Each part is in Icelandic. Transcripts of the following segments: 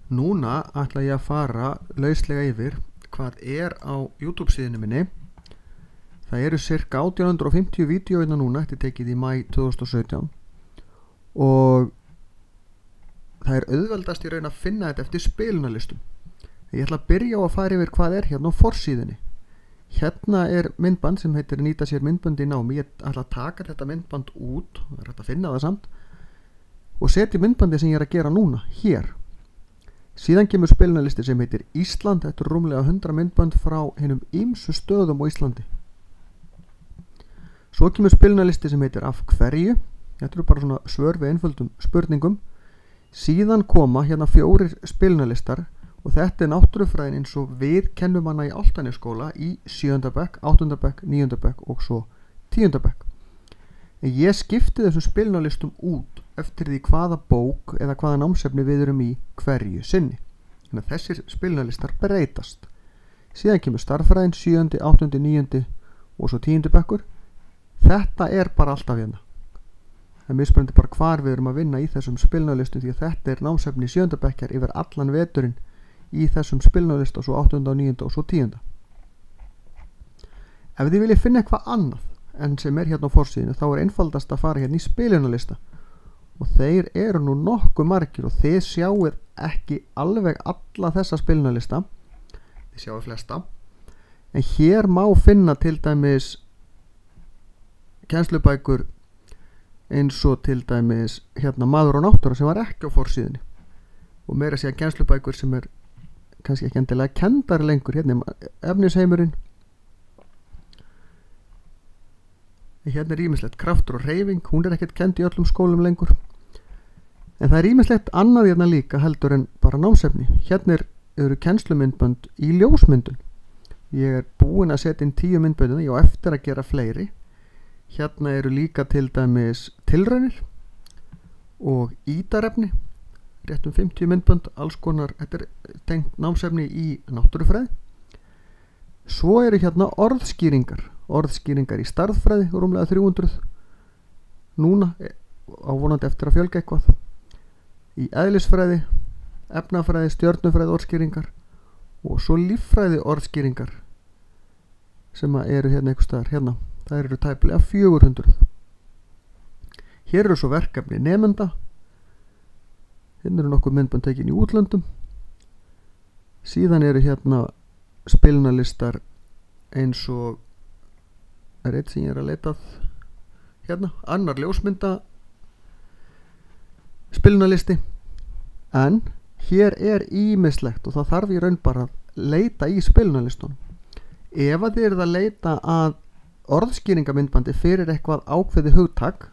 Núna ætla ég að fara lauslega yfir hvað á YouTube síðunni minni. Það eru cirka 1850 vídeó innan núna, þetta er tekið í maí 2017 og það er auðveldast í raun að finna þetta eftir spilunarlistum. Ég ætla að byrja á að fara yfir hvað hérna á forsíðunni. Hérna er myndband sem heitir nýta sér myndband í námi. Ég ætla að taka þetta myndband út, það er hægt að finna það samt, og setja myndbandi sem ég er að gera núna, hér. Síðan kemur spilunarlisti sem heitir Ísland, þetta er rúmlega 100 myndband frá hinum ýmsu stöðum á Íslandi. Svo kemur spilunarlisti sem heitir Af hverju, þetta eru bara svona svör við einföldum spurningum. Síðan koma hérna 4 spilunarlistar og þetta er náttúrufræðin eins og við kennum hana í Álftanesskóla í 7. bekk, 8. bekk, 9. bekk og svo 10. bekk. En ég skipti þessum spilunarlistum út eftir því hvaða bók eða hvaða námsefni við erum í hverju sinni. Þannig að þessir spilunarlistar breytast. Síðan kemur starffræðin 7., 8., 9. og svo 10. bekkur. Þetta er bara alltaf hérna. Það er mismunandi bara hvar við erum að vinna í þessum spilunarlistum því að þetta er námsefni 7. bekkjar yfir allan veturinn í þessum spilunarlista, svo 8. og 9. og svo 10. Ef þið viljið finna eitthvað annað en sem er hérna á forsíðinu, þá er einfaldast að fara hérna í spilunarlista og þeir eru nú nokkuð margir og þið sjáuð ekki alveg alla þessa spilunarlista, þið sjáuð flesta, en hér má finna til dæmis kennslubækur eins og til dæmis hérna Maður og náttúra sem var ekki á forsíðunni og meira segja kennslubækur sem er kannski ekki endilega kenndar lengur. Hérna er efnisheimurinn, hérna er ýmislegt kraftur og hreyfing, hún er ekkert kennd í öllum skólum lengur, en það er ýmislegt annað hérna líka heldur en bara námsefni. Hérna eru kennslumyndbönd í ljósmyndun. Ég er búinn að setja inn 10 myndböndina, ég á eftir að gera fleiri. Hérna eru líka til dæmis tilraunir og ítarefni, rétt 50 myndbönd, alls konar, þetta er tengt námsefni í náttúrufræði. Svo eru hérna orðskýringar í stærðfræði, rúmlega 300 núna, á vonandi eftir að fjölga eitthvað. Í eðlisfræði, efnafræði, stjörnufræði orðskýringar og svo líffræði orðskýringar sem eru hérna einhvers staðar, hérna. Það eru tæplega 400. Hér eru svo verkefni nemenda. Hérna eru nokkuð myndbönd tekin í útlöndum. Síðan eru hérna spilunarlistar eins og er eitt sem ég er að leita að. Hérna, annar ljósmynda spilunarlisti. En hér er ýmislegt og það þarf í raun bara að leita í spilunarlistunum. Ef að þið eruð að leita að orðskýringamyndbandi fyrir eitthvað ákveðið hugtak,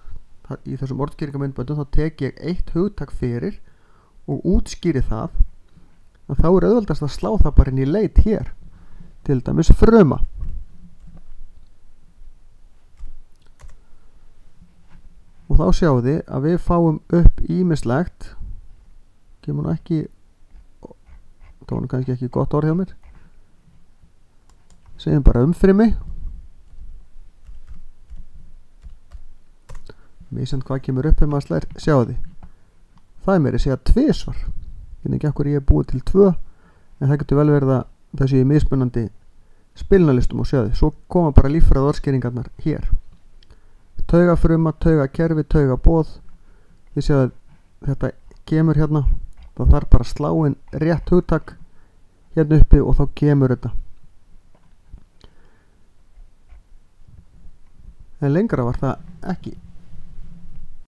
í þessum orðskýringamyndbandum þá tek ég eitt hugtak fyrir og útskýri það, en þá er auðveldast að slá það bara inn í leit hér, til dæmis fruma. Og þá sjáum þið að við fáum upp ýmislegt, kemur nú ekki, það var nú kannski ekki gott orð hjá mér, segjum bara umfrimi. Mísend hvað kemur upp maður slær, sjáu því. Það er meira að segja 2 svar. Ég veit ekki af hverju ég er búið til 2, en það getur vel verið að það séu mismunandi spilunarlistum og sjáu því. Svo koma bara líffræði orðskýringarnar hér. Taugafruma, taugakerfi, taugaboð. Þið sjáu að þetta kemur hérna. Það þarf bara að slá inn rétt hugtak hérna uppi og þá kemur þetta. En lengra var það ekki.